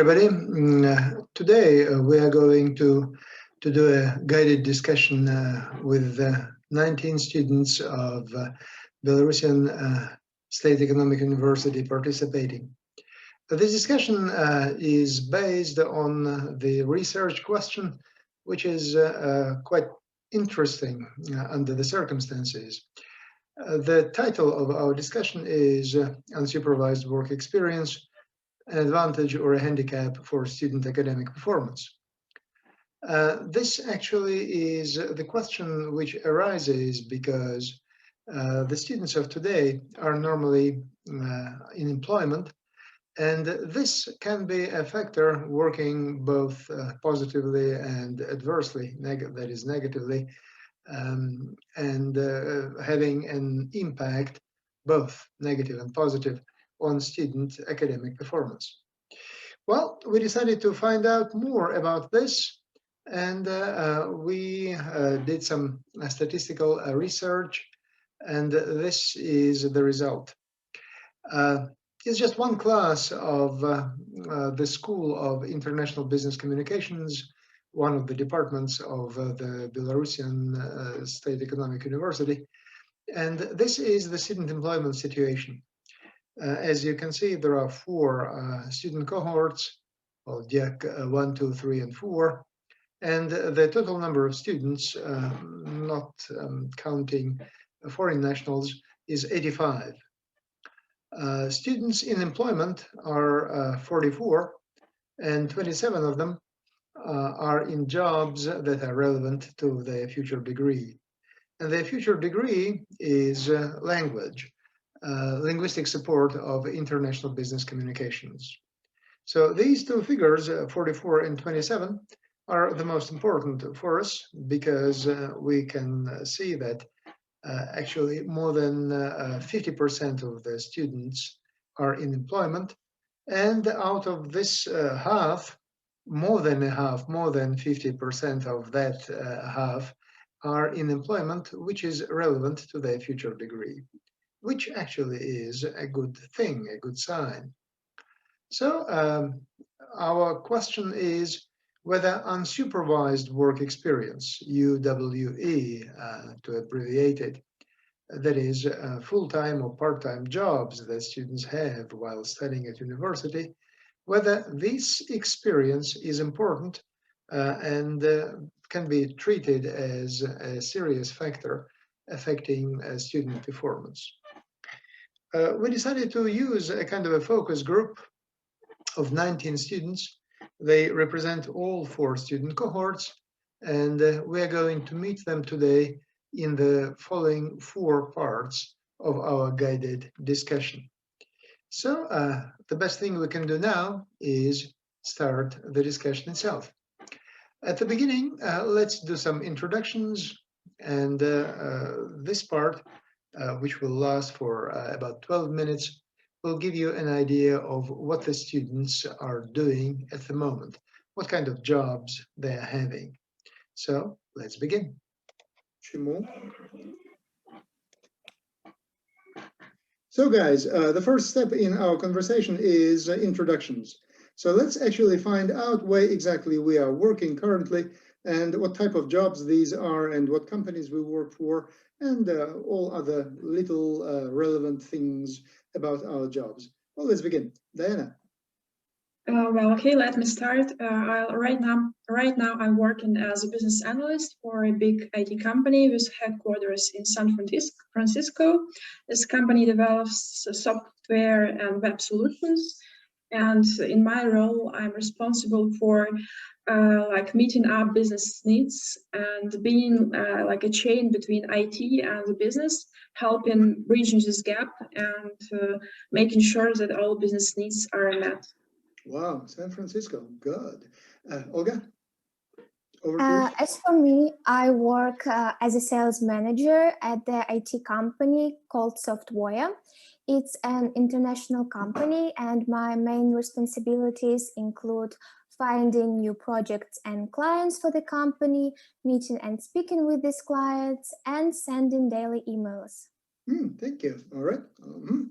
everybody. Today we are going to do a guided discussion with 19 students of Belarusian State Economic University participating. This discussion is based on the research question, which is quite interesting under the circumstances. The title of our discussion is Unsupervised Work Experience, an advantage or a handicap for student academic performance. This actually is the question which arises because the students of today are normally in employment, and this can be a factor working both positively and adversely, that is negatively, and having an impact, both negative and positive, on student academic performance. Well, we decided to find out more about this, and we did some statistical research, and this is the result. It's just one class of the School of International Business Communications, one of the departments of the Belarusian State Economic University, and this is the student employment situation. As you can see, there are four student cohorts, well, DIAC 1, 2, 3, and 4, and the total number of students, not counting foreign nationals, is 85. Students in employment are 44, and 27 of them are in jobs that are relevant to their future degree. And their future degree is language. Linguistic support of international business communications. So these two figures, 44 and 27, are the most important for us because we can see that actually more than 50% of the students are in employment, and out of this half, more than a half, more than 50% of that half are in employment, which is relevant to their future degree, which actually is a good thing, a good sign. So our question is whether unsupervised work experience, UWE to abbreviate it, that is full-time or part-time jobs that students have while studying at university, whether this experience is important and can be treated as a serious factor affecting student performance. We decided to use a kind of a focus group of 19 students. They represent all four student cohorts, and we are going to meet them today in the following four parts of our guided discussion. So the best thing we can do now is start the discussion itself. At the beginning, let's do some introductions, and this part, which will last for about 12 minutes, will give you an idea of what the students are doing at the moment, what kind of jobs they are having. So let's begin. So guys, the first step in our conversation is introductions. So let's actually find out where exactly we are working currently and what type of jobs these are and what companies we work for and all other little relevant things about our jobs. Well, let's begin. Diana. Well, okay, let me start. Right now, I'm working as a business analyst for a big IT company with headquarters in San Francisco. This company develops software and web solutions. And in my role, I'm responsible for like meeting up business needs and being like a chain between IT and the business, helping bridging this gap and making sure that all business needs are met. Wow, San Francisco, good. Olga? Over to you. As for me, I work as a sales manager at the IT company called Software. It's an international company, and my main responsibilities include finding new projects and clients for the company, meeting and speaking with these clients, and sending daily emails. Thank you. All right.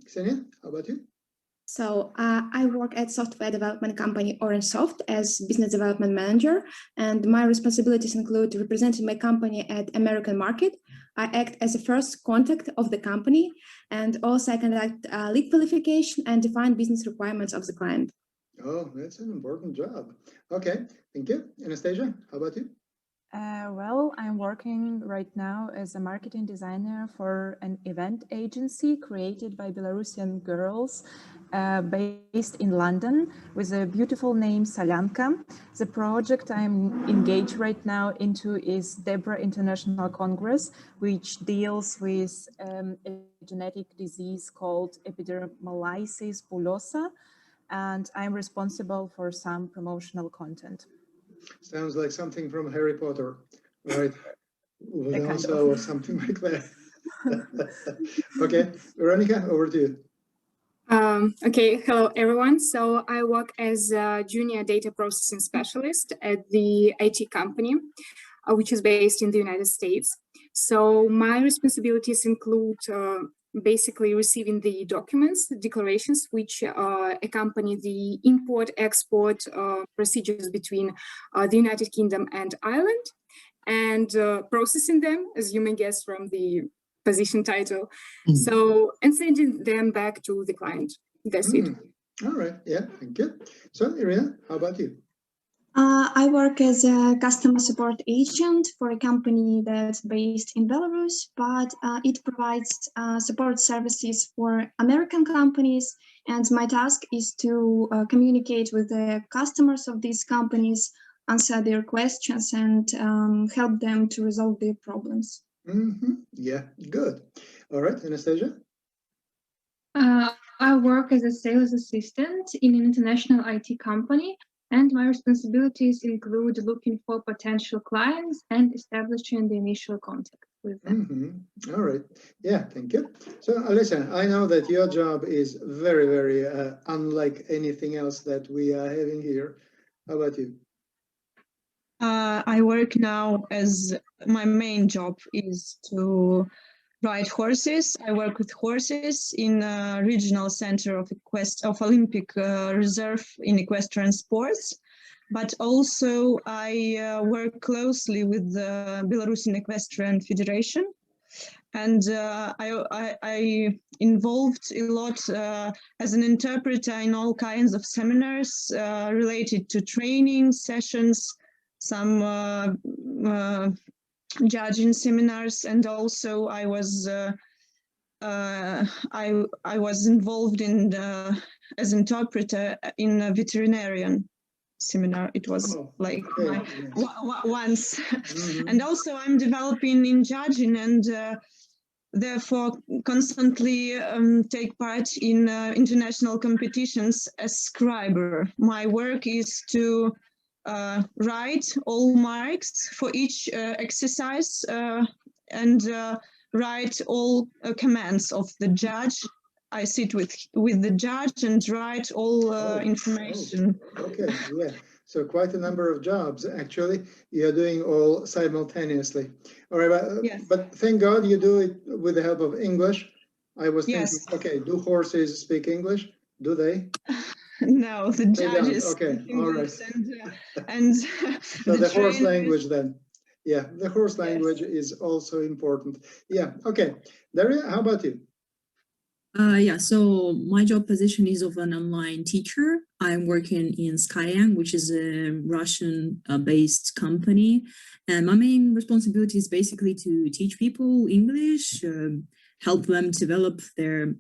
Ksenia, how about you? So I work at software development company OrangeSoft as business development manager, and my responsibilities include representing my company at American market. I act as a first contact of the company, and also I conduct lead qualification and define business requirements of the client. Oh, that's an important job. Okay, thank you. Anastasia, how about you? Well, I'm working right now as a marketing designer for an event agency created by Belarusian girls based in London with a beautiful name Salyanka. The project I'm engaged right now into is DEBRA International Congress, which deals with a genetic disease called epidermolysis bullosa, and I'm responsible for some promotional content. Sounds like something from Harry Potter, right? Also, or something like that. Okay, Veronica, over to you. Okay, hello everyone. So I work as a junior data processing specialist at the IT company, which is based in the United States. So my responsibilities include basically receiving the documents, the declarations, which accompany the import-export procedures between the United Kingdom and Ireland, and processing them, as you may guess from the position title. So, and sending them back to the client. That's it. All right, yeah, thank you. So, Irina, how about you? I work as a customer support agent for a company that's based in Belarus, but it provides support services for American companies. And my task is to communicate with the customers of these companies, answer their questions, and help them to resolve their problems. Yeah, good. All right, Anastasia? I work as a sales assistant in an international IT company, and my responsibilities include looking for potential clients and establishing the initial contact with them. All right. Yeah, thank you. So, Alisa, I know that your job is very, very unlike anything else that we are having here. How about you? I work now as my main job is to ride horses. I work with horses in a regional center of Olympic Reserve in equestrian sports, but also I work closely with the Belarusian Equestrian Federation, and I involved a lot as an interpreter in all kinds of seminars related to training sessions, some judging seminars, and also I was involved in as interpreter in a veterinarian seminar. It was once. And also I'm developing in judging, and therefore constantly take part in international competitions as scriber. My work is to write all marks for each exercise and write all commands of the judge. I sit with the judge and write all information. Okay, yeah. So quite a number of jobs, actually. You're doing all simultaneously. All right, yes. But thank God you do it with the help of English. I was thinking, yes. Okay, do horses speak English? Do they? No, the judges. Okay, all right. And so the horse language then. Yeah, the horse language is also important. Yeah, okay. Daria, how about you? Yeah, so my job position is of an online teacher. I'm working in Skyeng, which is a Russian-based company. And my main responsibility is basically to teach people English, help them develop their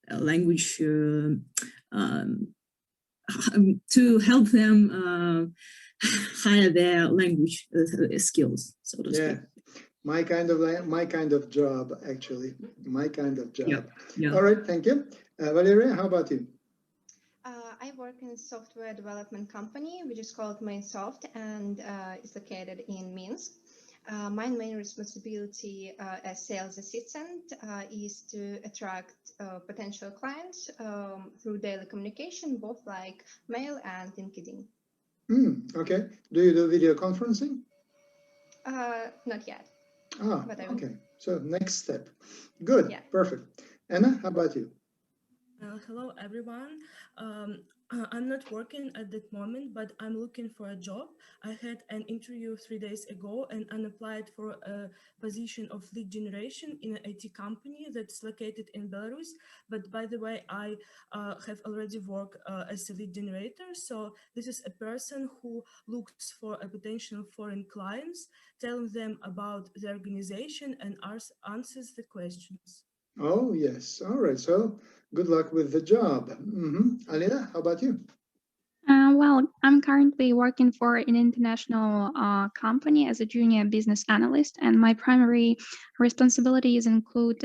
language, to help them hire their language skills, so to speak. My kind of job, actually. My kind of job. Yeah. All right, thank you. Valeria, how about you? I work in a software development company, which is called MASLOV, and is located in Minsk. My main responsibility as sales assistant is to attract potential clients through daily communication, both like mail and LinkedIn. Okay. Do you do video conferencing? Not yet. Okay. So next step. Good. Yeah. Perfect. Anna, how about you? Hello, everyone. I'm not working at that moment, but I'm looking for a job. I had an interview 3 days ago and I applied for a position of lead generation in an IT company that's located in Belarus. But by the way, I have already worked as a lead generator. So this is a person who looks for a potential foreign clients, telling them about the organization and answers the questions. Oh, yes. All right. So good luck with the job. Alina, how about you? Well, I'm currently working for an international company as a junior business analyst, and my primary responsibilities include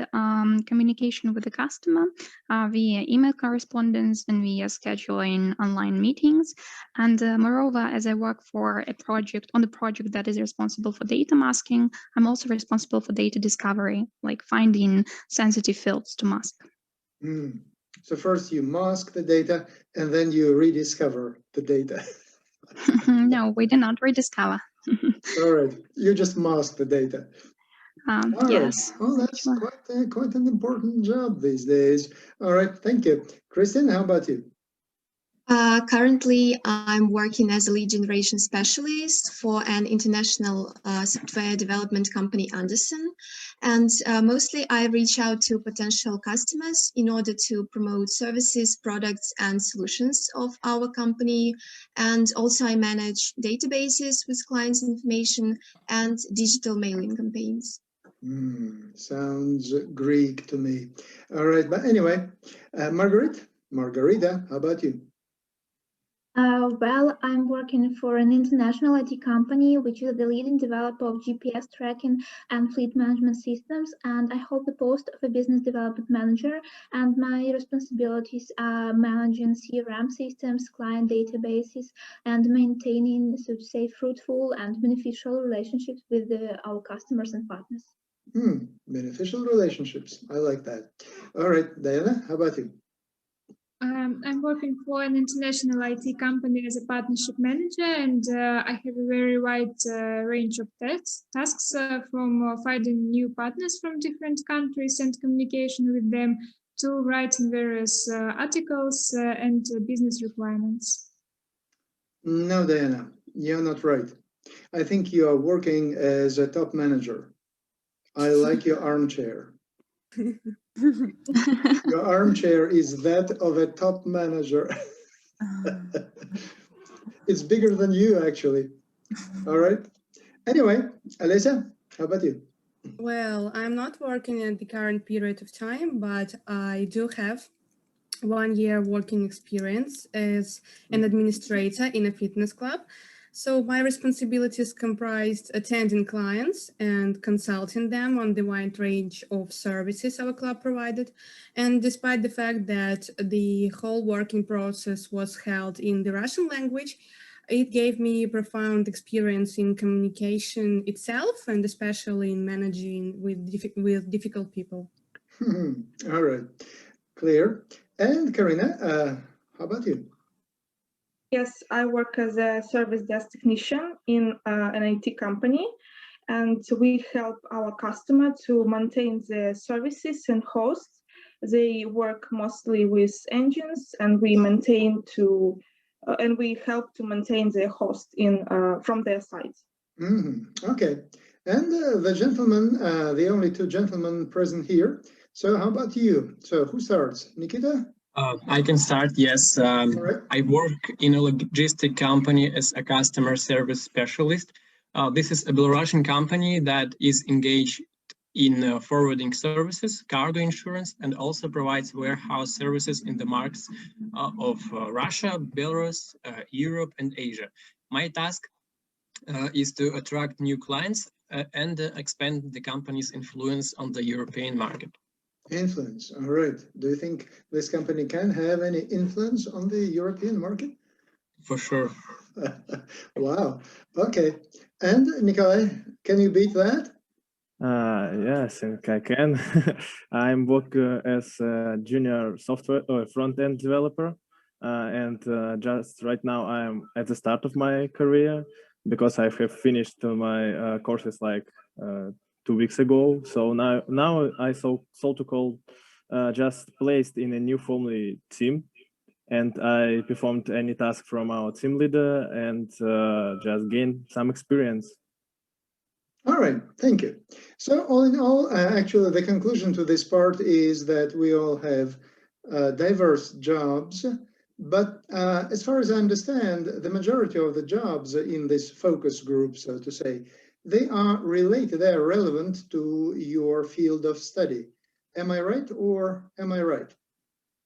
communication with the customer via email correspondence and via scheduling online meetings. And moreover, as I work for a project that is responsible for data masking, I'm also responsible for data discovery, like finding sensitive fields to mask. So first you mask the data and then you rediscover the data. No, we do not rediscover. All right, you just mask the data. Yes. Right. Oh, that's quite an important job these days. All right, thank you. Kristen, how about you? Currently, I'm working as a lead generation specialist for an international software development company, Anderson. And mostly I reach out to potential customers in order to promote services, products, and solutions of our company. And also I manage databases with clients' information and digital mailing campaigns. Sounds Greek to me. All right, but anyway, Margarita, how about you? Well, I'm working for an international IT company, which is the leading developer of GPS tracking and fleet management systems, and I hold the post of a business development manager, and my responsibilities are managing CRM systems, client databases, and maintaining, so to say, fruitful and beneficial relationships with our customers and partners. Beneficial relationships. I like that. All right, Diana, how about you? I'm working for an international IT company as a partnership manager, and I have a very wide range of tasks from finding new partners from different countries and communication with them to writing various articles and business requirements. No, Diana, you're not right. I think you are working as a top manager. I like your armchair. Your armchair is that of a top manager. It's bigger than you, actually. All right. Anyway, Alessia, how about you? Well, I'm not working at the current period of time, but I do have 1 year working experience as an administrator in a fitness club. So my responsibilities comprised attending clients and consulting them on the wide range of services our club provided. And despite the fact that the whole working process was held in the Russian language, it gave me profound experience in communication itself, and especially in managing with difficult people. All right, clear. And Karina, how about you? Yes, I work as a service desk technician in an IT company, and we help our customer to maintain the services and hosts. They work mostly with engines, and we help to maintain the host from their side. Okay, and the gentleman, the only two gentlemen present here. So how about you? So who starts? Nikita? I can start, yes. I work in a logistic company as a customer service specialist. This is a Belarusian company that is engaged in forwarding services, cargo insurance, and also provides warehouse services in the markets of Russia, Belarus, Europe, and Asia. My task is to attract new clients and expand the company's influence on the European market. Influence, all right. Do you think this company can have any influence on the European market? For sure. Wow, okay. And Nikolai, can you beat that? Yeah, I think I can. I'm working as a junior software or front-end developer. And just right now I'm at the start of my career because I have finished my courses like 2 weeks ago. So now I so to call just placed in a new family team, and I performed any task from our team leader and just gained some experience. All right, thank you. So all in all, actually the conclusion to this part is that we all have diverse jobs, but as far as I understand, the majority of the jobs in this focus group, so to say, they are related, they are relevant to your field of study. Am I right or am I right?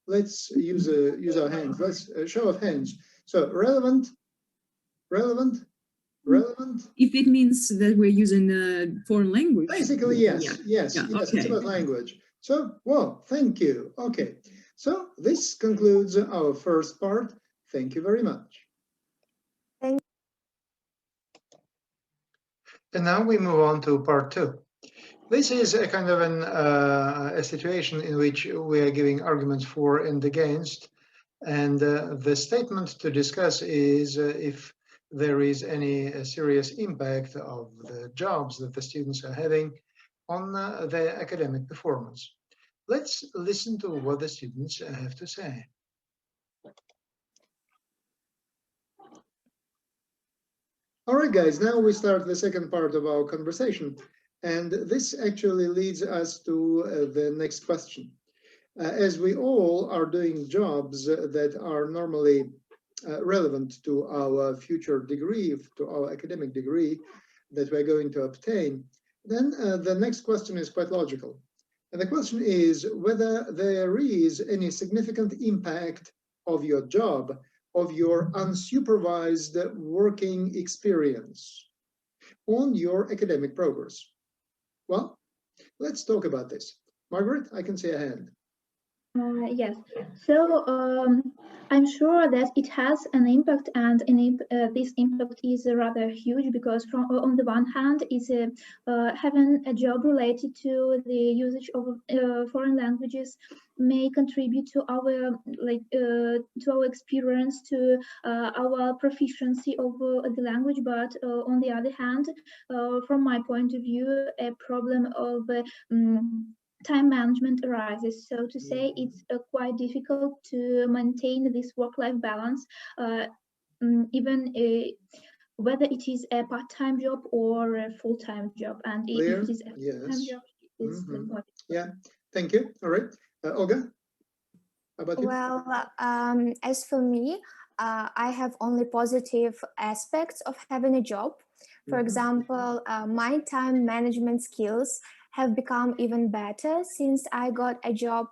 Let's use our hands. Let's show of hands. So relevant. If it means that we're using a foreign language. Basically, yes, yeah. yes, Yeah, yes, okay. it's about language. So, well, thank you. Okay, so this concludes our first part. Thank you very much. Thank And now we move on to part two. This is a kind of a situation in which we are giving arguments for and against. And the statement to discuss is if there is any serious impact of the jobs that the students are having on their academic performance. Let's listen to what the students have to say. All right, guys, now we start the second part of our conversation. And this actually leads us to the next question. As we all are doing jobs that are normally relevant to our future degree, to our academic degree that we're going to obtain, then the next question is quite logical. And the question is whether there is any significant impact of your job, of your unsupervised working experience on your academic progress. Well, let's talk about this. Margaret, I can see a hand. Yes, so I'm sure that it has an impact, and this impact is rather huge because on the one hand, is having a job related to the usage of foreign languages may contribute to our to our experience, to our proficiency of the language, but on the other hand, from my point of view, a problem of time management arises. So to say, it's quite difficult to maintain this work-life balance, even whether it is a part-time job or a full-time job. And if it is a full-time job, it's yeah, thank you. All right, Olga, how about you? Well, as for me, I have only positive aspects of having a job. For example, my time management skills have become even better since I got a job.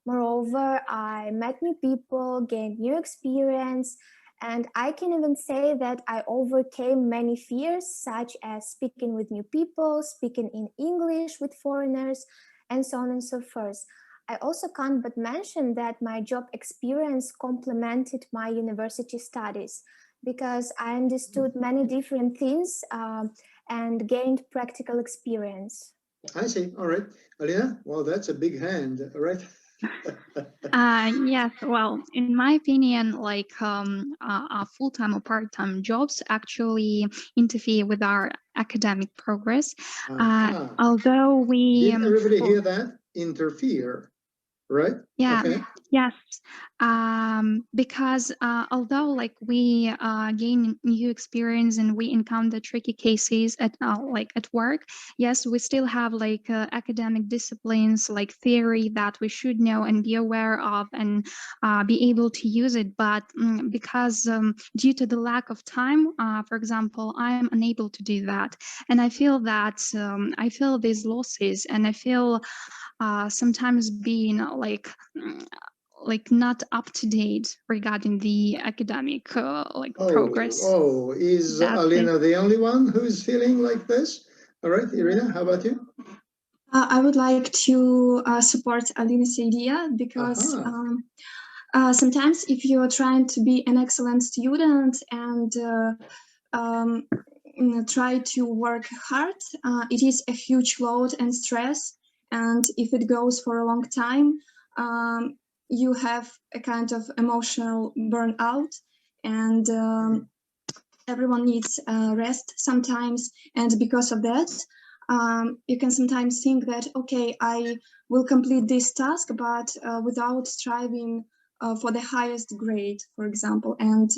Moreover, I met new people, gained new experience, and I can even say that I overcame many fears, such as speaking with new people, speaking in English with foreigners, and so on and so forth. I also can't but mention that my job experience complemented my university studies because I understood many different things and gained practical experience. I see. All right. Alina, well, that's a big hand, right? Yes, well, in my opinion, like full-time or part-time jobs actually interfere with our academic progress. Although we... Did everybody hear that? Interfere, right? Yeah, okay. Yes, because although like we gain new experience and we encounter tricky cases at at work, yes, we still have like academic disciplines like theory that we should know and be aware of and be able to use it. But because due to the lack of time, for example, I am unable to do that, and I feel that I feel these losses, and I feel sometimes being like not up to date regarding the academic progress. Oh, is Alina the only one who is feeling like this? All right, Irina, how about you? I would like to support Alina's idea because sometimes if you're trying to be an excellent student and try to work hard, it is a huge load and stress. And if it goes for a long time, you have a kind of emotional burnout, and everyone needs rest sometimes. And because of that, you can sometimes think that, okay, I will complete this task, but without striving for the highest grade, for example. And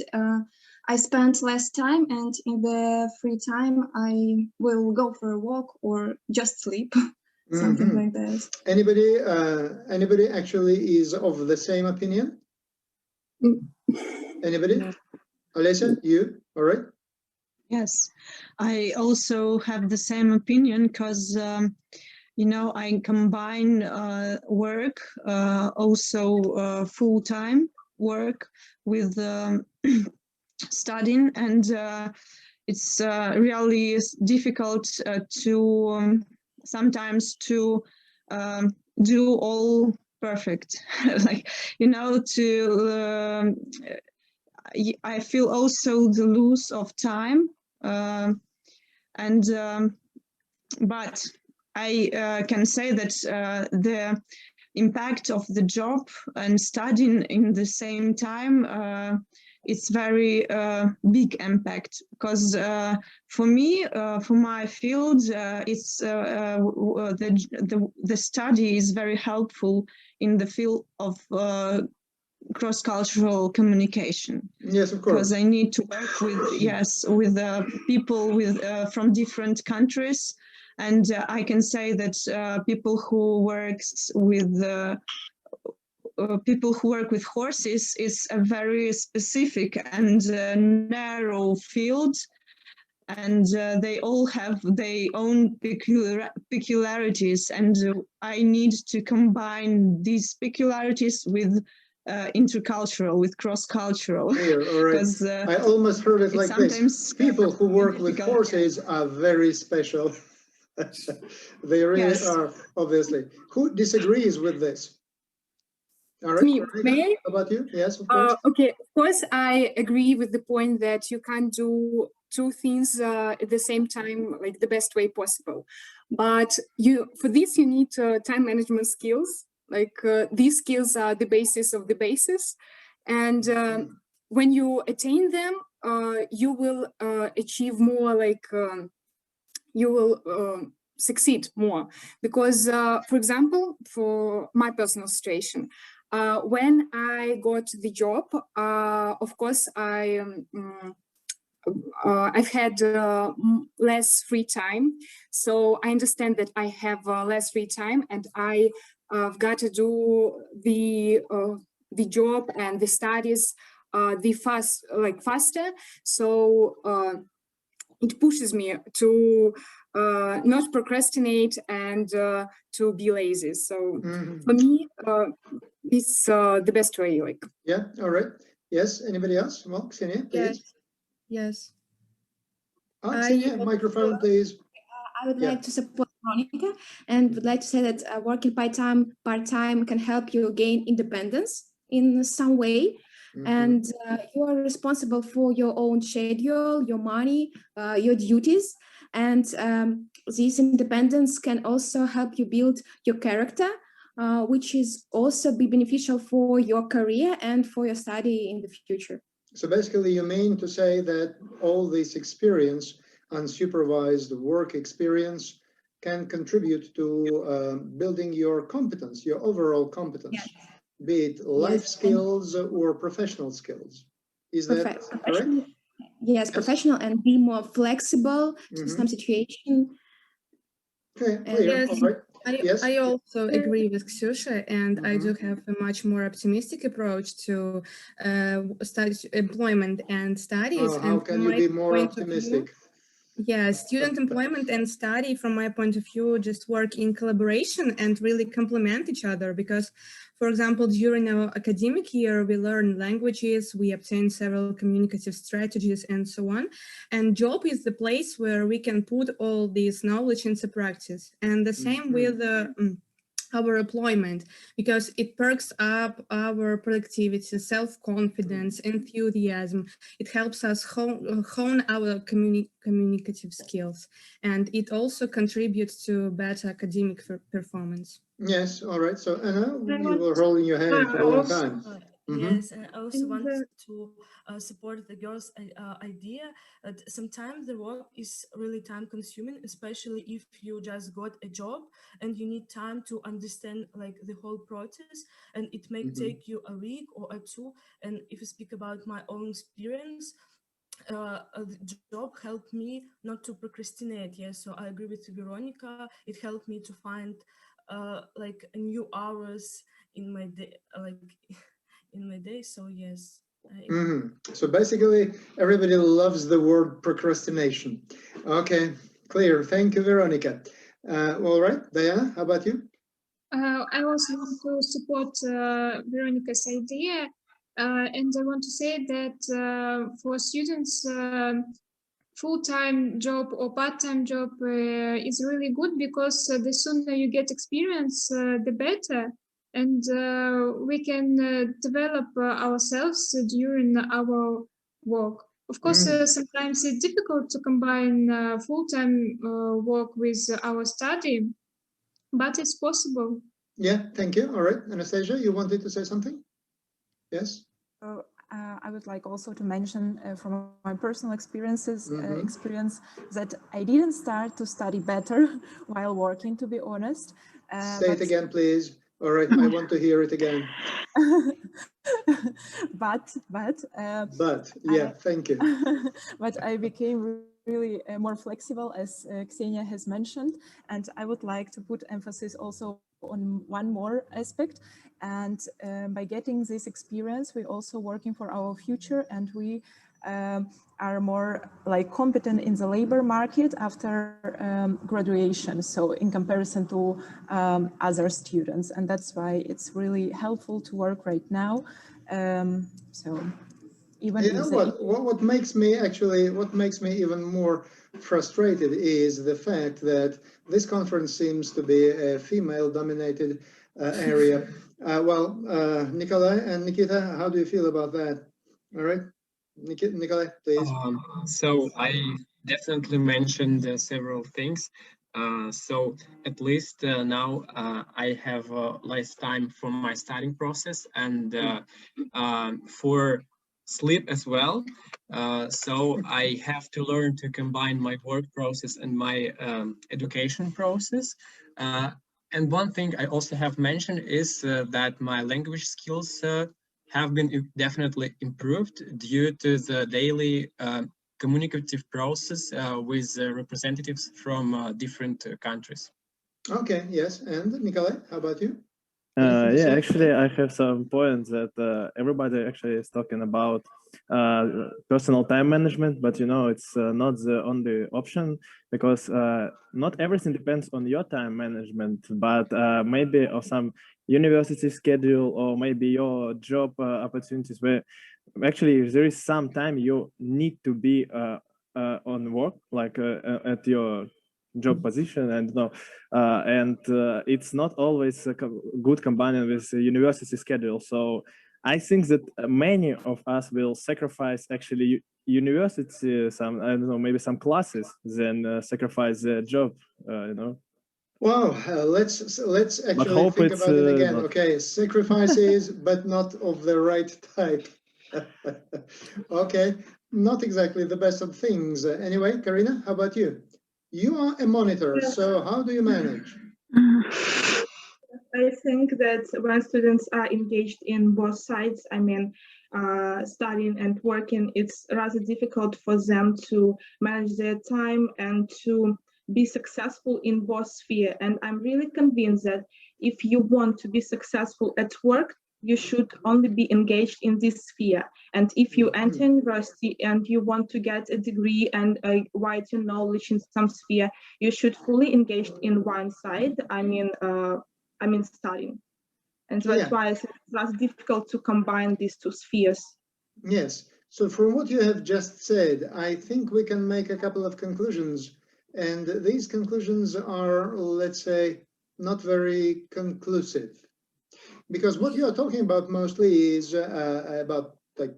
I spend less time, and in the free time, I will go for a walk or just sleep, something like that. Anybody actually is of the same opinion? Anybody? Yeah. Alessia, you, all right? Yes, I also have the same opinion because, you know, I combine work, also full-time work with studying, and it's really difficult to sometimes to do all perfect. Like, you know, to I feel also the loss of time, but I can say that the impact of the job and studying in the same time, it's very big impact, because for me, for my field, it's the study is very helpful in the field of cross-cultural communication. Yes, of course. Because I need to work with with people with from different countries, and I can say that people who work with horses is a very specific and narrow field, and they all have their own peculiarities, and I need to combine these peculiarities with intercultural, with cross-cultural. All right. I almost heard it like this. People who work with horses are very special. They really are, obviously. Who disagrees with this? All right. Me, may I? How about you? Yes, of course. Okay, of course, I agree with the point that you can't do two things at the same time, like the best way possible. But for this, you need time management skills. Like these skills are the basis of the basis. And when you attain them, you will achieve more, like you will succeed more. Because, for example, for my personal situation, when I got the job, of course, I've had less free time. So I understand that I have less free time, and I've got to do the job and the studies faster. So it pushes me to not procrastinate and to be lazy. So for me, it's the best way. Like, yeah. All right. Yes. Anybody else? Well, Ksenia, please. Yes. Ksenia, microphone, please. I would like to support Veronica, and would like to say that working part-time can help you gain independence in some way. And you are responsible for your own schedule, your money, your duties. And this independence can also help you build your character, which is also be beneficial for your career and for your study in the future. So basically, you mean to say that all this experience, unsupervised work experience, can contribute to building your competence, your overall competence, be it life skills or professional skills. Is that correct? Yes, professional, and be more flexible to some situation. Okay, clear. Yes. All right. I also agree with Ksyusha, and I do have a much more optimistic approach to employment and studies. How can you be more optimistic? Yeah, student employment and study, from my point of view, just work in collaboration and really complement each other. Because, for example, during our academic year, we learn languages, we obtain several communicative strategies, and so on. And job is the place where we can put all this knowledge into practice. And the same with our employment, because it perks up our productivity, self-confidence, enthusiasm. It helps us hone our communicative skills, and it also contributes to better academic performance. Yes, all right. So Anna, you were holding your hand for a long time. Yes, and I also want to support the girls' idea that sometimes the work is really time consuming, especially if you just got a job and you need time to understand like the whole process, and it may take you a week or two. And if you speak about my own experience, the job helped me not to procrastinate. Yes, so I agree with Veronica. It helped me to find like new hours in my day, like in my day. So yes. So basically, everybody loves the word procrastination. Okay, clear. Thank you, Veronica. All right, Diana, how about you? I also want to support Veronica's idea, and I want to say that for students, full-time job or part-time job is really good, because the sooner you get experience, the better. And we can develop ourselves during our work. Of course, sometimes it's difficult to combine full-time work with our study, but it's possible. Yeah, thank you. All right, Anastasia, you wanted to say something? Yes? So I would like also to mention from my personal experience that I didn't start to study better while working, to be honest. Say it again, please. All right, I want to hear it again. But yeah, thank you. But I became really more flexible, as Ksenia has mentioned, and I would like to put emphasis also on one more aspect. And by getting this experience, we're also working for our future, and we are more like competent in the labor market after graduation, so in comparison to other students. And that's why it's really helpful to work right now. So even you know what makes me even more frustrated is the fact that this conference seems to be a female dominated area. Nikolai and Nikita, how do you feel about that? All right, Nikolai, please. So I definitely mentioned several things. So at least now I have less time for my studying process and for sleep as well. So I have to learn to combine my work process and my education process. And one thing I also have mentioned is that my language skills have been definitely improved due to the daily communicative process with representatives from different countries. Okay, yes. And Nikolai, how about you? Yeah, actually, I have some points that everybody actually is talking about personal time management, but you know, it's not the only option, because not everything depends on your time management, but maybe of some university schedule, or maybe your job opportunities, where actually there is some time you need to be on work, like at your job position, and it's not always good combining with university schedule. So I think that many of us will sacrifice actually university, some, I don't know, maybe some classes, then sacrifice the job, you know. Wow, let's actually think about it again. Okay, sacrifices, but not of the right type. Okay, not exactly the best of things. Anyway, Karina, how about you? You are a monitor, so how do you manage? I think that when students are engaged in both sides, I mean, studying and working, it's rather difficult for them to manage their time and to be successful in both spheres. And I'm really convinced that if you want to be successful at work, you should only be engaged in this sphere. And if you enter university and you want to get a degree and widen knowledge in some sphere, you should fully engage in one side. I mean studying. And that's why it's rather difficult to combine these two spheres. Yes. So from what you have just said, I think we can make a couple of conclusions. And these conclusions are, let's say, not very conclusive. Because what you are talking about mostly is about like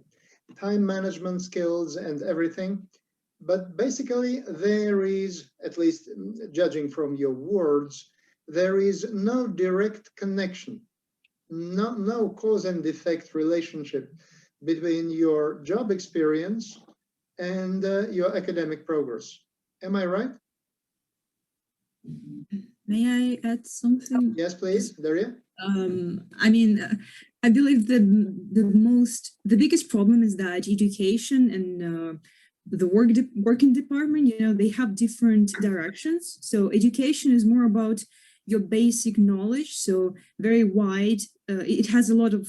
time management skills and everything. But basically, there is, at least judging from your words, there is no direct connection no cause and effect relationship between your job experience and your academic progress. Am I right? May I add something? Yes, please, Daria. I mean, I believe the biggest problem is that education and the working department, you know, they have different directions. So education is more about your basic knowledge, so very wide. It has a lot of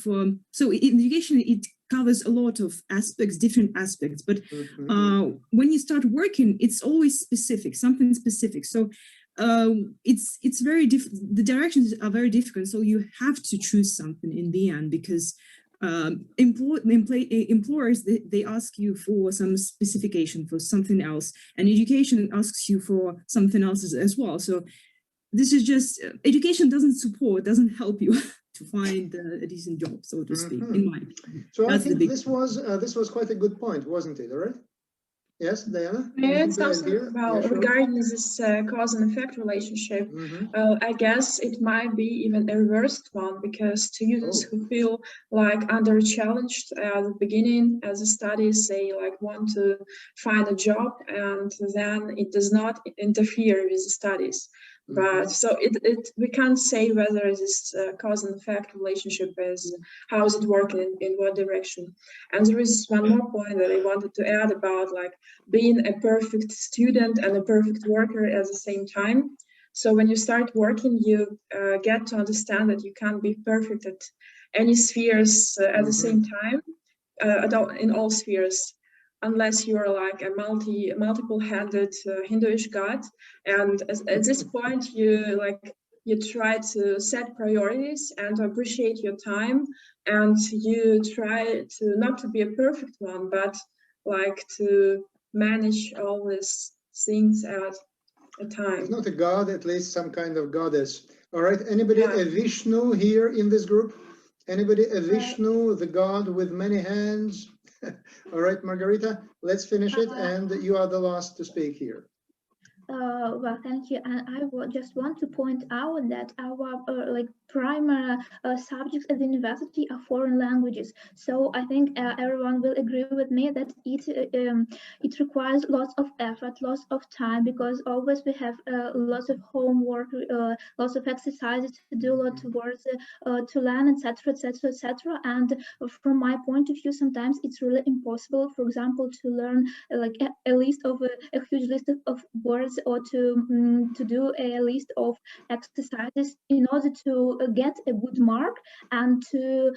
so in education it covers a lot of aspects, different aspects. But when you start working, it's always specific, something specific. So it's very different. The directions are very different. So you have to choose something in the end, because employers, they ask you for some specification for something else, and education asks you for something else as well. So this is just, education doesn't help you to find a decent job, so to speak, in my opinion. So I think this was quite a good point, wasn't it? All right. Yes, Diana? May I add something about regarding this cause and effect relationship? I guess it might be even a reversed one, because students who feel like under challenged at the beginning as the studies, they like want to find a job, and then it does not interfere with the studies. But so we can't say whether this cause and effect relationship is, how is it working, in what direction. And there is one more point that I wanted to add about like being a perfect student and a perfect worker at the same time. So when you start working, you get to understand that you can't be perfect at any spheres at the same time, in all spheres, unless you're like a multiple-handed Hinduish god. And at this point, you try to set priorities and to appreciate your time, and you try to not to be a perfect one, but like to manage all these things at a time. It's not a god, at least some kind of goddess. All right, anybody a Vishnu here in this group? Anybody a Vishnu, the god with many hands? All right, Margarita, let's finish it, and you are the last to speak here. Well, thank you. And I just want to point out that our primary subjects at the university are foreign languages. So I think everyone will agree with me that it requires lots of effort, lots of time, because always we have lots of homework, lots of exercises to do, lots of words to learn, etc., etc., etc. And from my point of view, sometimes it's really impossible, for example, to learn like a list of a huge list of words, or to do a list of exercises in order to get a good mark and to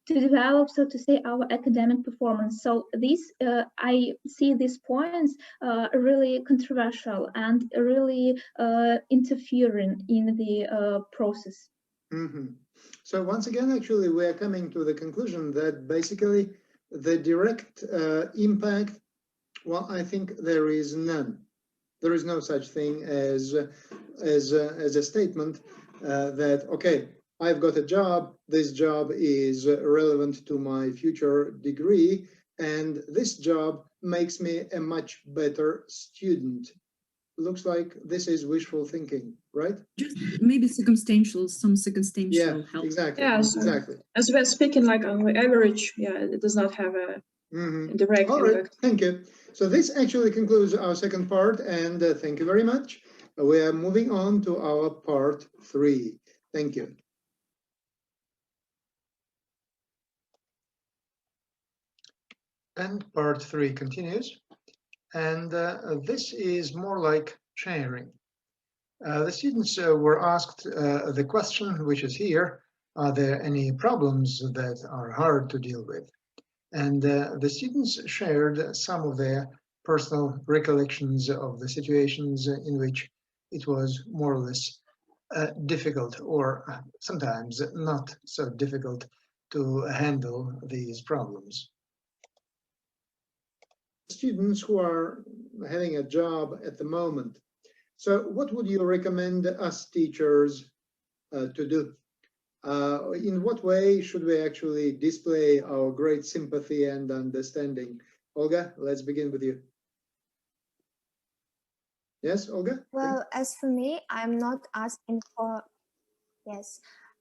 develop, so to say, our academic performance. So this I see these points really controversial and really interfering in the process. So once again, actually, we are coming to the conclusion that basically the direct impact, well, I think there is none. There is no such thing as a statement that, okay, I've got a job, this job is relevant to my future degree, and this job makes me a much better student. Looks like this is wishful thinking, right? Just maybe some circumstantial help. Exactly. Yeah, so exactly. As we're speaking like on the average, yeah, it does not have a direct All right, impact. thank you. So this actually concludes our second part, and thank you very much. We are moving on to our part 3. Thank you. And part 3 continues, and this is more like sharing. The students were asked the question, which is here: are there any problems that are hard to deal with? And the students shared some of their personal recollections of the situations in which it was more or less difficult, or sometimes not so difficult, to handle these problems. Students who are having a job at the moment, so what would you recommend us teachers to do? In what way should we actually display our great sympathy and understanding? Olga, let's begin with you. Yes, Olga? Well, as for me, I'm not asking for,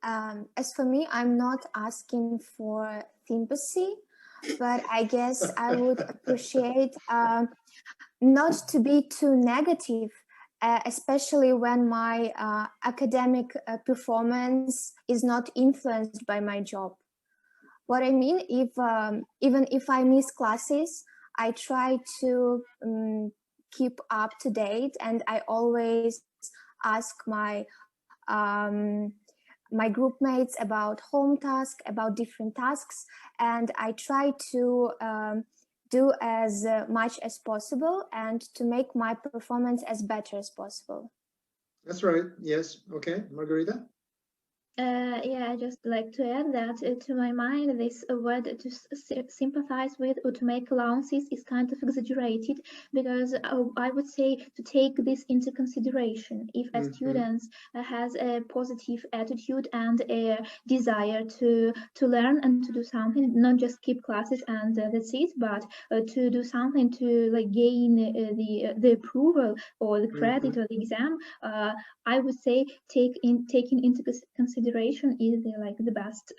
As for me, I'm not asking for sympathy, but I guess I would appreciate not to be too negative, especially when my academic performance is not influenced by my job. What I mean, if even if I miss classes, I try to keep up to date, and I always ask my group mates about home tasks, about different tasks, and I try to do as much as possible and to make my performance as better as possible. That's right. Yes. Okay, Margarita. Yeah, I just like to add that to my mind, this word to sympathize with or to make allowances is kind of exaggerated, because I would say to take this into consideration. If a student has a positive attitude and a desire to learn and to do something, not just keep classes and that's it, but to do something to like gain the approval or the credit or the exam, I would say taking into consideration is the best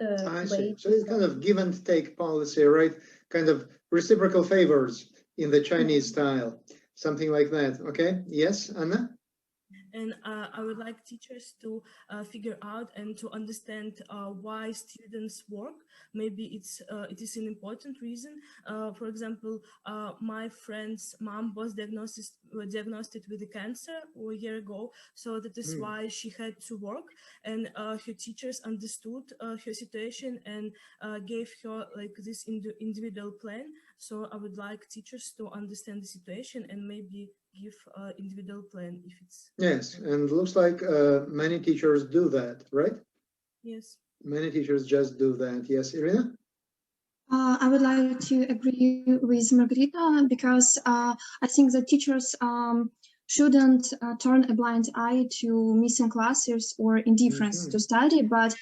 way. So it's kind of give and take policy, right? Kind of reciprocal favors in the Chinese style, something like that. Okay. Yes, Anna? And I would like teachers to figure out and to understand why students work. Maybe it is an important reason. For example, my friend's mom was diagnosed with a cancer a year ago, so that is why she had to work. And her teachers understood her situation and gave her like this individual plan. So I would like teachers to understand the situation and maybe give an individual plan if it's... Yes, and looks like many teachers do that, right? Yes. Many teachers just do that. Yes, Irina? I would like to agree with Margarita, because I think that teachers shouldn't turn a blind eye to missing classes or indifference to study, but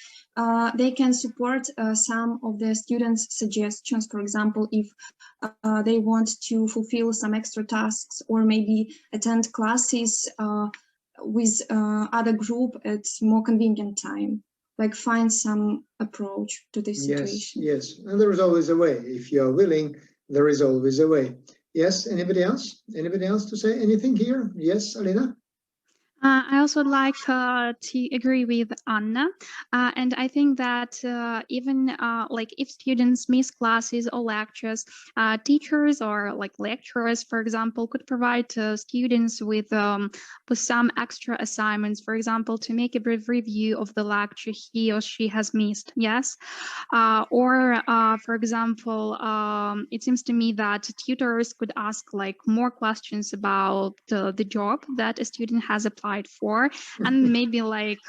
they can support some of the students' suggestions. For example, if they want to fulfill some extra tasks or maybe attend classes with other group at more convenient time, like find some approach to this situation. Yes, and there is always a way. If you are willing, there is always a way. Yes, anybody else? Anybody else to say anything here? Yes, Alina? I also like to agree with Anna, and I think that even like if students miss classes or lectures, teachers or like lecturers, for example, could provide students with some extra assignments, for example, to make a brief review of the lecture he or she has missed. Yes, or for example, it seems to me that tutors could ask like more questions about the job that a student has applied for, and maybe like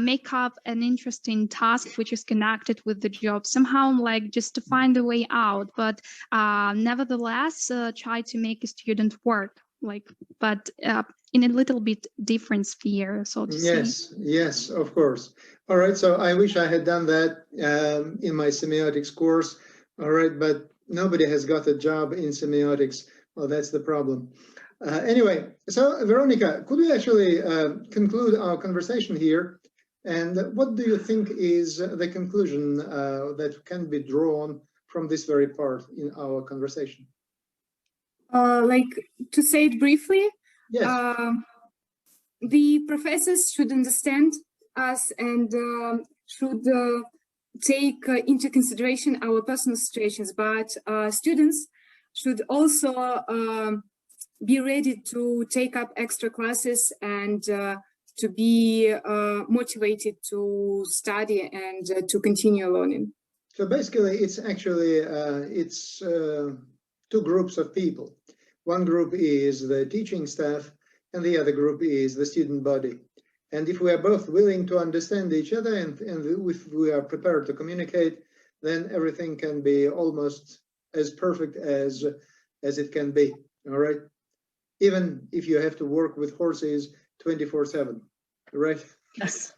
make up an interesting task which is connected with the job somehow, like just to find a way out, but nevertheless try to make a student work, like, but in a little bit different sphere, so to say. Yes, of course. All right, so I wish I had done that in my semiotics course. All right, but nobody has got a job in semiotics. Well, that's the problem. Anyway, so Veronica, could we actually conclude our conversation here? And what do you think is the conclusion that can be drawn from this very part in our conversation? Like, to say it briefly, yes. The professors should understand us and should take into consideration our personal situations, but students should also be ready to take up extra classes and to be motivated to study and to continue learning. So basically, it's actually two groups of people. One group is the teaching staff, and the other group is the student body. And if we are both willing to understand each other and if we are prepared to communicate, then everything can be almost as perfect as it can be. All right. Even if you have to work with horses 24/7, right? Yes.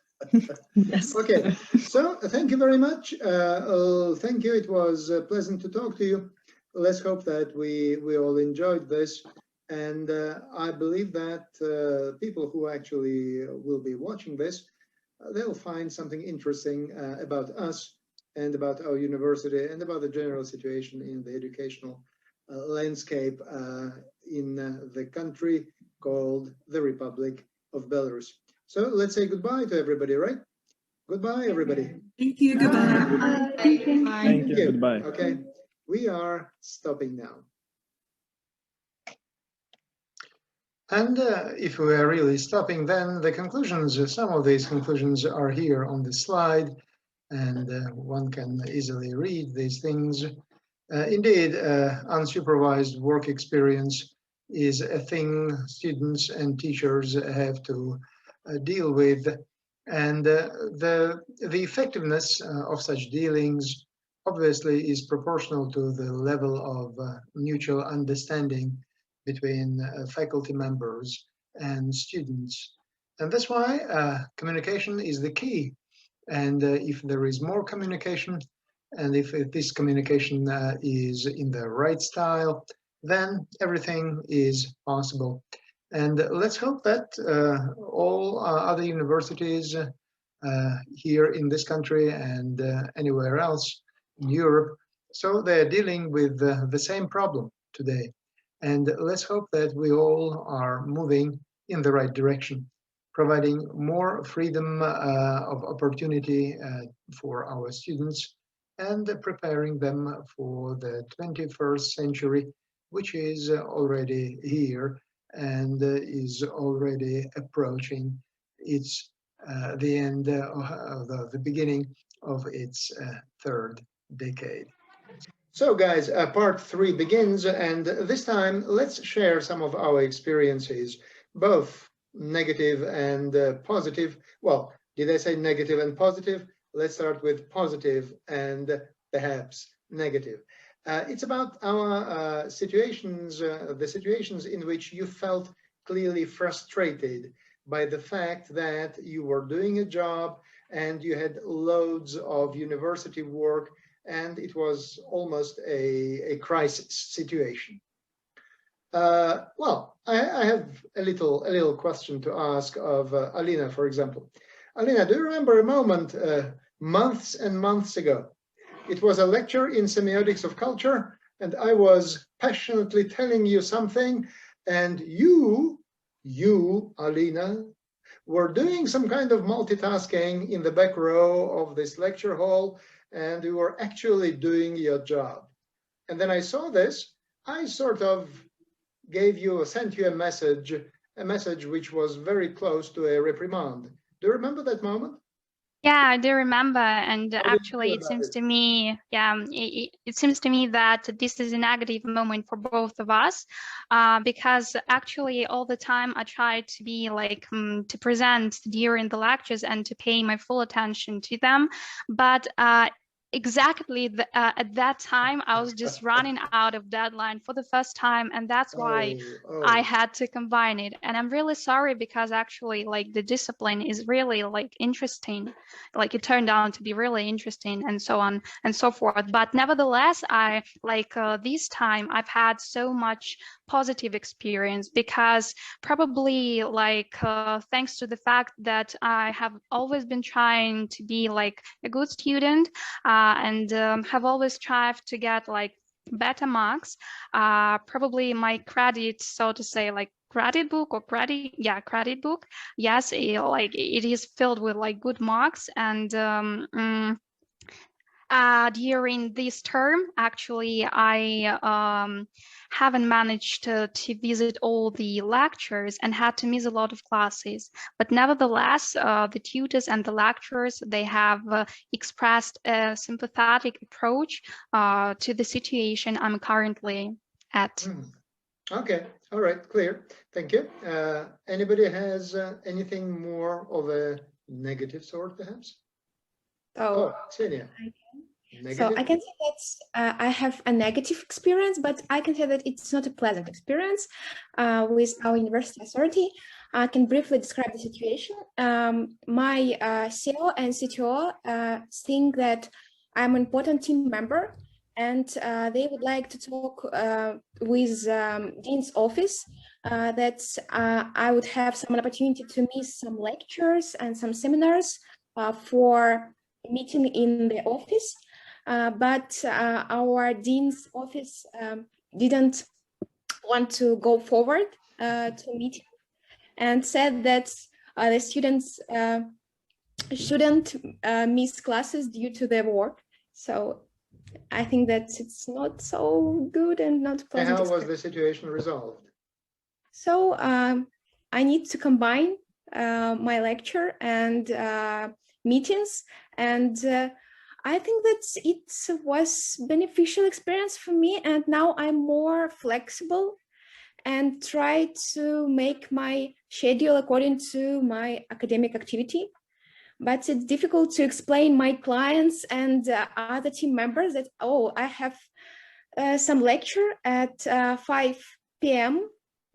Yes. Okay. So thank you very much. Thank you. It was pleasant to talk to you. Let's hope that we all enjoyed this. And I believe that people who actually will be watching this they'll find something interesting about us and about our university and about the general situation in the educational landscape in the country called the Republic of Belarus. So let's say goodbye to everybody, right? Goodbye, everybody. Thank you. Goodbye. Thank you. Goodbye. Okay, we are stopping now. And if we are really stopping, then the conclusions, some of these conclusions are here on the slide, and one can easily read these things. Indeed, unsupervised work experience is a thing students and teachers have to deal with, and the effectiveness of such dealings obviously is proportional to the level of mutual understanding between faculty members and students. And that's why communication is the key. And if there is more communication, and if this communication is in the right style, then everything is possible. And let's hope that all other universities here in this country and anywhere else in Europe, so they're dealing with the same problem today. And let's hope that we all are moving in the right direction, providing more freedom of opportunity for our students and preparing them for the 21st century, which is already here and is already approaching its the end of the beginning of its third decade. So guys, part 3 begins, and this time let's share some of our experiences, both negative and positive. Well, did I say negative and positive? Let's start with positive and perhaps negative. It's about our situations, the situations in which you felt clearly frustrated by the fact that you were doing a job and you had loads of university work, and it was almost a crisis situation. Well, I have a little question to ask of Alina, for example. Alina, do you remember a moment months and months ago? It was a lecture in semiotics of culture, and I was passionately telling you something, and you, Alina, were doing some kind of multitasking in the back row of this lecture hall, and you were actually doing your job. And then I saw this, I sort of sent you a message which was very close to a reprimand. Do you remember that moment? Yeah, I do remember, and actually it seems to me, it seems to me that this is a negative moment for both of us, because actually all the time I try to be like to present during the lectures and to pay my full attention to them, but exactly at that time I was just running out of deadline for the first time, and that's why I had to combine it. And I'm really sorry, because actually like the discipline is really like interesting, like it turned out to be really interesting and so on and so forth. But nevertheless, I like this time I've had so much positive experience, because probably like thanks to the fact that I have always been trying to be like a good student and have always strived to get like better marks, probably my credit, so to say, like credit book or credit book, yes, it is filled with like good marks. And during this term, actually, I haven't managed to visit all the lectures and had to miss a lot of classes. But nevertheless, the tutors and the lecturers, they have expressed a sympathetic approach to the situation I'm currently at. Okay, all right, clear. Thank you. Anybody has anything more of a negative sort, perhaps? Ksenia. So I can say that I have a negative experience, but I can say that it's not a pleasant experience with our university authority. I can briefly describe the situation. My CEO and CTO think that I'm an important team member, and they would like to talk with Dean's office that I would have some opportunity to miss some lectures and some seminars for meeting in the office. But our Dean's office didn't want to go forward to meeting and said that the students shouldn't miss classes due to their work. So I think that it's not so good and not pleasant. And how was the situation resolved? So I need to combine my lecture and meetings, and I think that it was beneficial experience for me, and now I'm more flexible and try to make my schedule according to my academic activity. But it's difficult to explain my clients and other team members that, oh, I have some lecture at 5 p.m.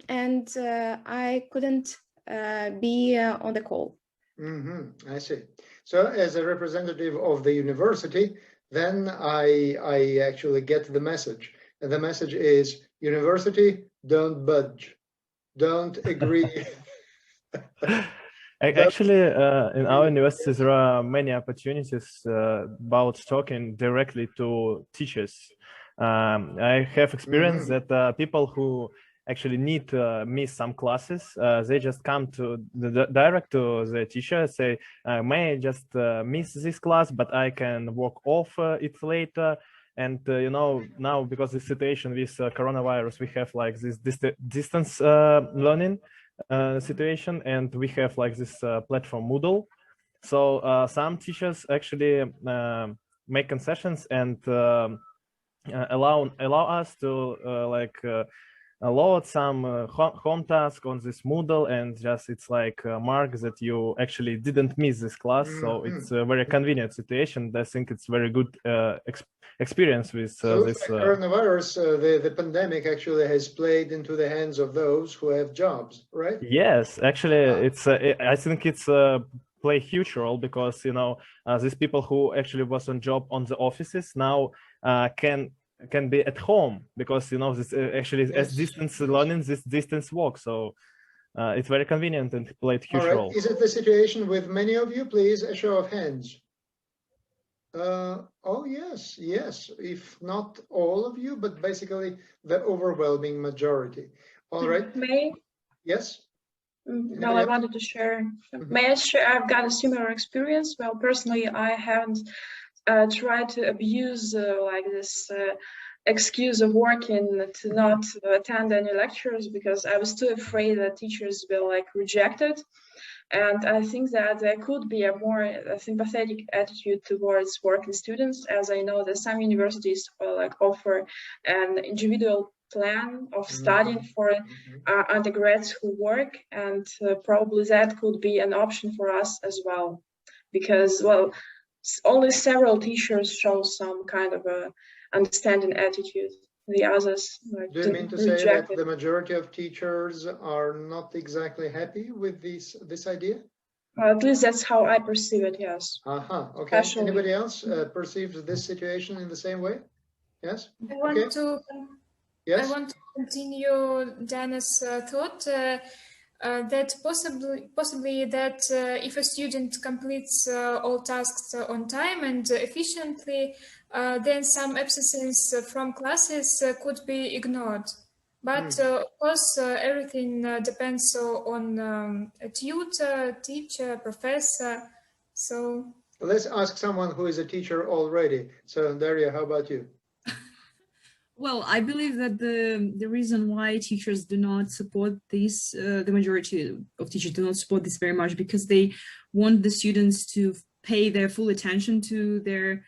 and I couldn't be on the call. I see. So as a representative of the university, then I actually get the message. And the message is, university, don't budge, don't agree. Actually, in our universities, there are many opportunities about talking directly to teachers. I have experienced that people who actually need to miss some classes, they just come to direct to the teacher, say, may I just miss this class, but I can walk off it later. And you know, now because the situation with coronavirus, we have like this distance learning situation, and we have like this platform Moodle. So some teachers actually make concessions and allow us to load some home task on this Moodle, and just it's like a mark that you actually didn't miss this class. So it's a very convenient situation. I think it's very good experience with this. Coronavirus, the pandemic actually has played into the hands of those who have jobs, right? Yes, actually, it's. I think it's play a huge role because, you know, these people who actually was on job on the offices now can be at home because, you know, this actually as distance learning, this distance work. So it's very convenient and played huge role. Is it the situation with many of you? Please, a show of hands. Oh, yes, yes. If not all of you, but basically the overwhelming majority. All right. May? Yes. Well, I wanted to share. May I share? I've got a similar experience. Well, personally, I haven't tried to abuse like this excuse of working to not attend any lectures because I was too afraid that teachers will like reject it. And I think that there could be a more sympathetic attitude towards working students, as I know that some universities like offer an individual plan of studying for undergrads who work, and probably that could be an option for us as well, because well, only several teachers show some kind of a understanding attitude. The others do you mean to say that the majority of teachers are not exactly happy with this idea? At least that's how I perceive it. Yes. Okay. Especially. Anybody else perceives this situation in the same way? Yes. I want to. Yes. I want to continue Dana's thought. That possibly that if a student completes all tasks on time and efficiently, then some absences from classes could be ignored. But of course, everything depends on a tutor, teacher, professor. So let's ask someone who is a teacher already. So Daria, how about you? Well, I believe that the reason why teachers do not support this, the majority of teachers do not support this very much, because they want the students to pay their full attention to their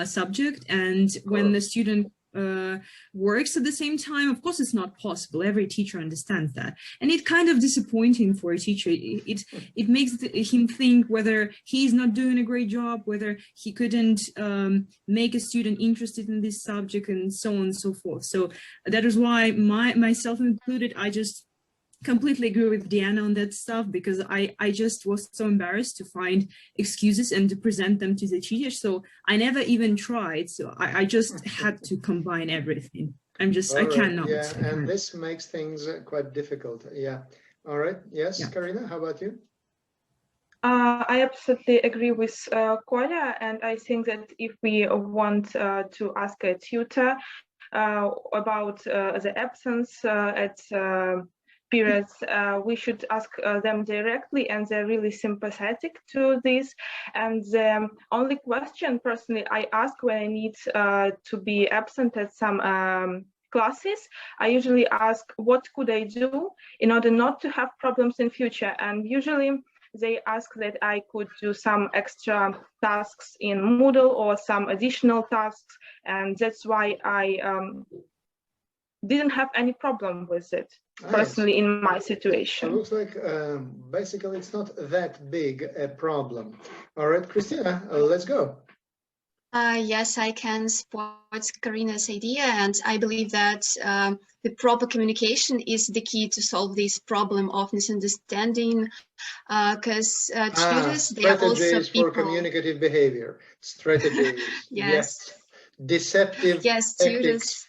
subject. And when the student works at the same time, of course, it's not possible. Every teacher understands that. And it's kind of disappointing for a teacher. It makes him think whether he's not doing a great job, whether he couldn't make a student interested in this subject, and so on and so forth. So that is why myself included, I just completely agree with Diana on that stuff, because I just was so embarrassed to find excuses and to present them to the teachers. So I never even tried. So I just had to combine everything. I cannot. Yeah, and this makes things quite difficult. Yeah. All right. Yes, yeah. Karina, how about you? I absolutely agree with Kolya, and I think that if we want to ask a tutor about the absence at periods, we should ask them directly, and they're really sympathetic to this. And the only question personally I ask when I need to be absent at some classes, I usually ask what could I do in order not to have problems in future, and usually they ask that I could do some extra tasks in Moodle or some additional tasks, and that's why I didn't have any problem with it personally in my situation. It looks like basically it's not that big a problem. All right, Christina, let's go. Yes, I can support Karina's idea, and I believe that the proper communication is the key to solve this problem of misunderstanding, because tutors, they are also people. For communicative behavior, strategies. Yes. Deceptive tutors.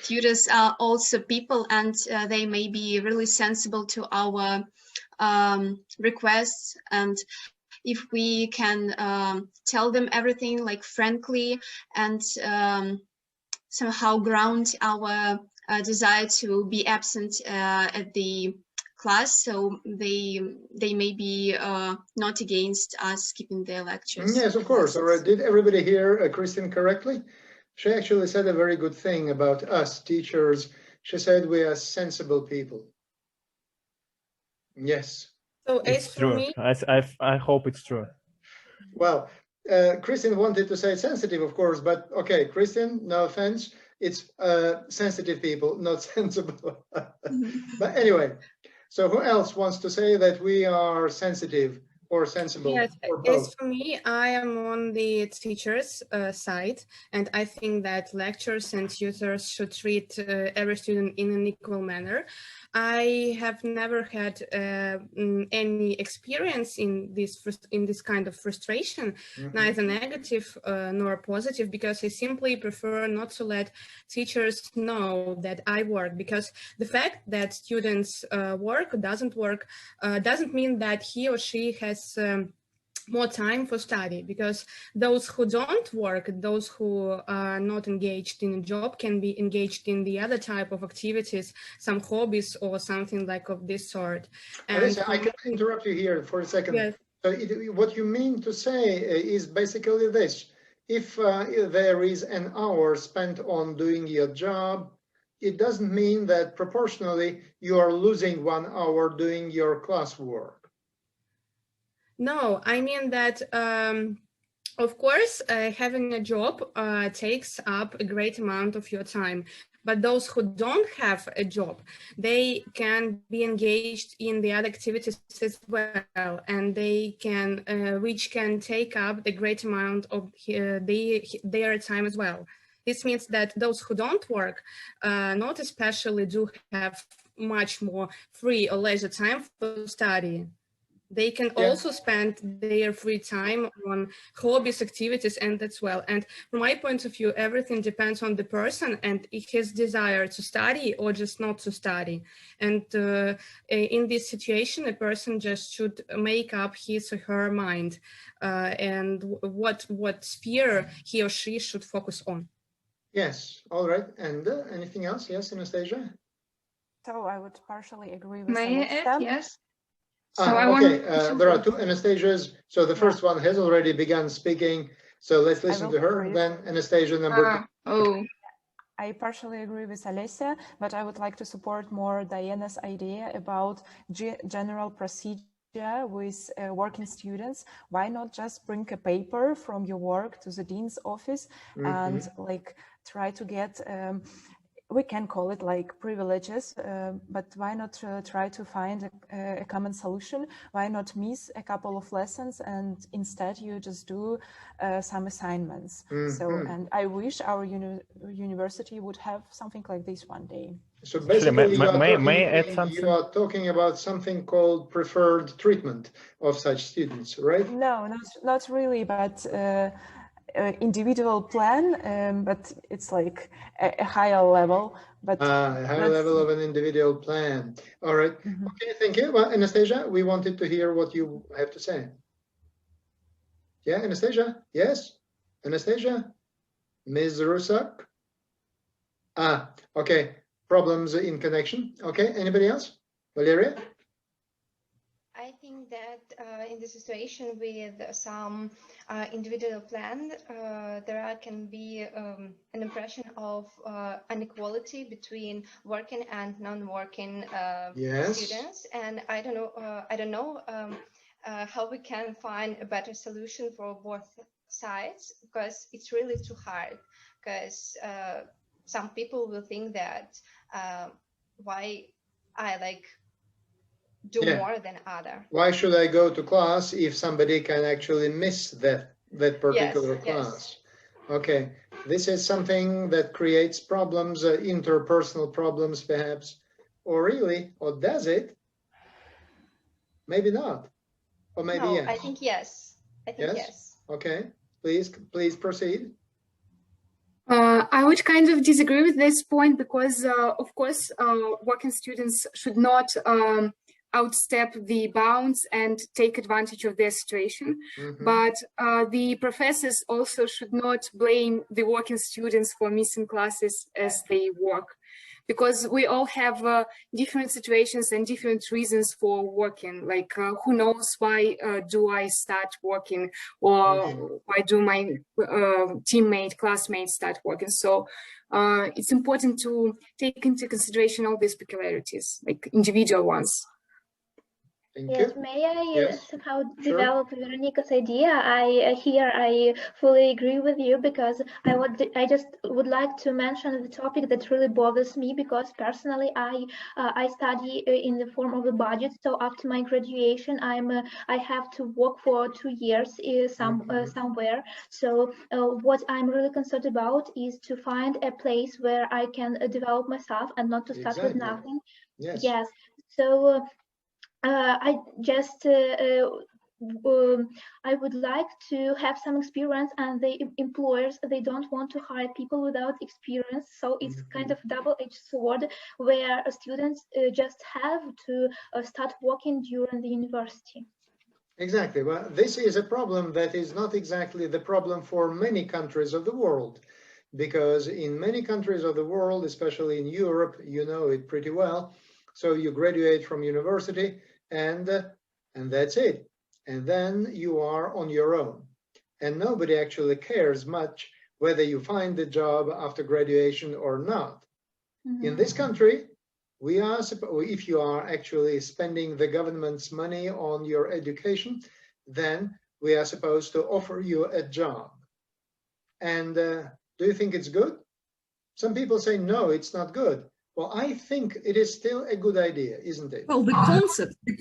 Tutors are also people, and they may be really sensible to our requests, and if we can tell them everything like frankly and somehow ground our desire to be absent at the class, so they may be not against us skipping their lectures. Yes, of course. All right. Did everybody hear Kristen correctly? She actually said a very good thing about us teachers. She said we are sensible people. Yes. So it's true. Me, I hope it's true. Well, Kristen wanted to say sensitive, of course, but okay, Kristen, no offense, it's sensitive people, not sensible. But anyway, so who else wants to say that we are sensitive or sensible? Yes, or both? as for me, I am on the teacher's side, and I think that lecturers and tutors should treat every student in an equal manner. I have never had any experience in this kind of frustration, neither negative nor positive, because I simply prefer not to let teachers know that I work, because the fact that students work or doesn't work doesn't mean that he or she has more time for study, because those who don't work, those who are not engaged in a job, can be engaged in the other type of activities, some hobbies or something like of this sort. And Listen, I can interrupt you here for a second. Yes. So what you mean to say is basically this: if there is an hour spent on doing your job, it doesn't mean that proportionally you are losing 1 hour doing your classwork. No, I mean that, of course, having a job takes up a great amount of your time. But those who don't have a job, they can be engaged in the other activities as well, and they can, which can take up the great amount of their time as well. This means that those who don't work, not especially do have much more free or leisure time for study. They can also spend their free time on hobbies, activities, and that's well. And from my point of view, everything depends on the person and his desire to study or just not to study. And in this situation, a person just should make up his or her mind and what sphere he or she should focus on. Yes, all right. And anything else? Yes, Anastasia? So I would partially agree with May I add? Yes. So there are two Anastasias. So the first one has already begun speaking. So let's listen to her. Then Anastasia number 2. I partially agree with Alessia, but I would like to support more Diana's idea about general procedure with working students. Why not just bring a paper from your work to the dean's office and like try to get we can call it like privileges, but why not try to find a common solution? Why not miss a couple of lessons and instead you just do some assignments? So, and I wish our university would have something like this one day. So basically, actually, you are talking about something called preferred treatment of such students, right? No, not really, but individual plan, but it's like a higher level. But a higher level of an individual plan. All right. Okay, thank you. Well, Anastasia, we wanted to hear what you have to say. Yeah, Anastasia? Yes? Anastasia? Ms. Rusak? Ah, okay. Problems in connection. Okay, anybody else? Valeria? I think that in the situation with some individual plan, there can be an impression of inequality between working and non-working students, and I don't know how we can find a better solution for both sides, because it's really too hard. Because some people will think that why I do more than other. Why should I go to class if somebody can actually miss that particular class? Okay, this is something that creates problems, interpersonal problems perhaps, or does it? Maybe not, or maybe no, yes. I think yes. I think yes. Okay, please proceed. I would kind of disagree with this point because, of course, working students should not outstep the bounds and take advantage of their situation. But the professors also should not blame the working students for missing classes as they work, because we all have different situations and different reasons for working. Like, who knows why do I start working, or why do my classmates start working? So it's important to take into consideration all these peculiarities, like individual ones. Yes, may I somehow develop Veronica's idea? I fully agree with you, because I just would like to mention the topic that really bothers me, because personally I study in the form of a budget. So after my graduation, I have to work for 2 years somewhere. So what I'm really concerned about is to find a place where I can develop myself and not to start with nothing. Yes. So. I would like to have some experience, and the employers, they don't want to hire people without experience. So it's kind of double-edged sword, where students just have to start working during the university. Exactly. Well, this is a problem that is not exactly the problem for many countries of the world, because in many countries of the world, especially in Europe, you know it pretty well. So you graduate from university and that's it. And then you are on your own. And nobody actually cares much whether you find the job after graduation or not. In this country, if you are actually spending the government's money on your education, then we are supposed to offer you a job. And do you think it's good? Some people say, no, it's not good. Well, I think it is still a good idea, isn't it? Well, the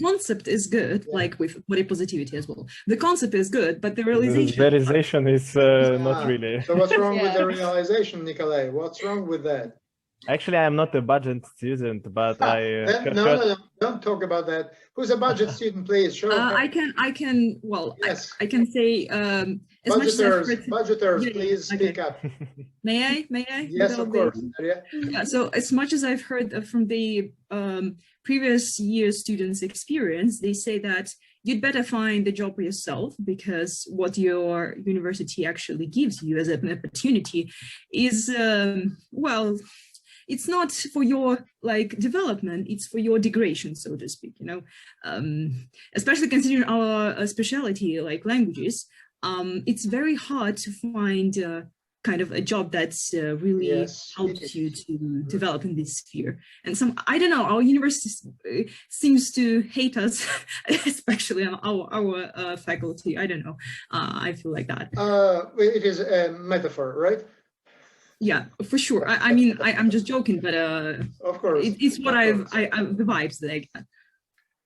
concept is good, like with body positivity as well. The concept is good, but the realization is not really. So what's wrong with the realization, Nikolai? What's wrong with that? Actually, I am not a budget student, but No, don't talk about that. Who's a budget student, please? Show I can. Well, yes. I can say. Budgeters, please speak up. May I? Yes, of course. Yeah. So as much as I've heard from the previous year students' experience, they say that you'd better find the job for yourself, because what your university actually gives you as an opportunity is well. It's not for your development, it's for your degradation, so to speak, especially considering our specialty, like languages. It's very hard to find kind of a job that's really helps you to develop in this sphere. And I don't know, our university seems to hate us, especially our faculty. I don't know. I feel like that. It is a metaphor, right? Yeah, for sure. I mean, I'm just joking, but of course, it's what the vibes that I get.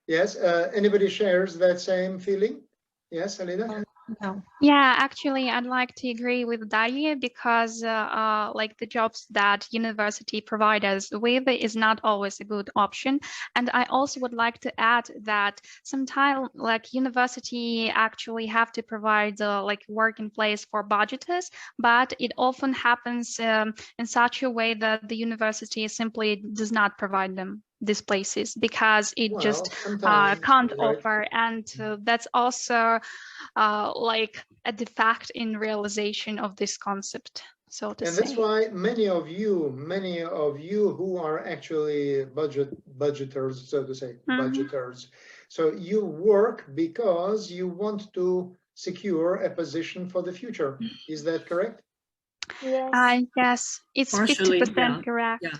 Yes. Anybody shares that same feeling? Yes, Alina? No. Yeah, actually, I'd like to agree with Daria because like the jobs that university provide us with is not always a good option. And I also would like to add that sometimes like university actually have to provide like working place for budgeters, but it often happens in such a way that the university simply does not provide them these places because it just can't offer, and that's also like a defect in realization of this concept, so to say. And that's why many of you who are actually budgeters, so to say, budgeters. So you work because you want to secure a position for the future. Is that correct? Yes, it's partially, 50% correct. Yeah.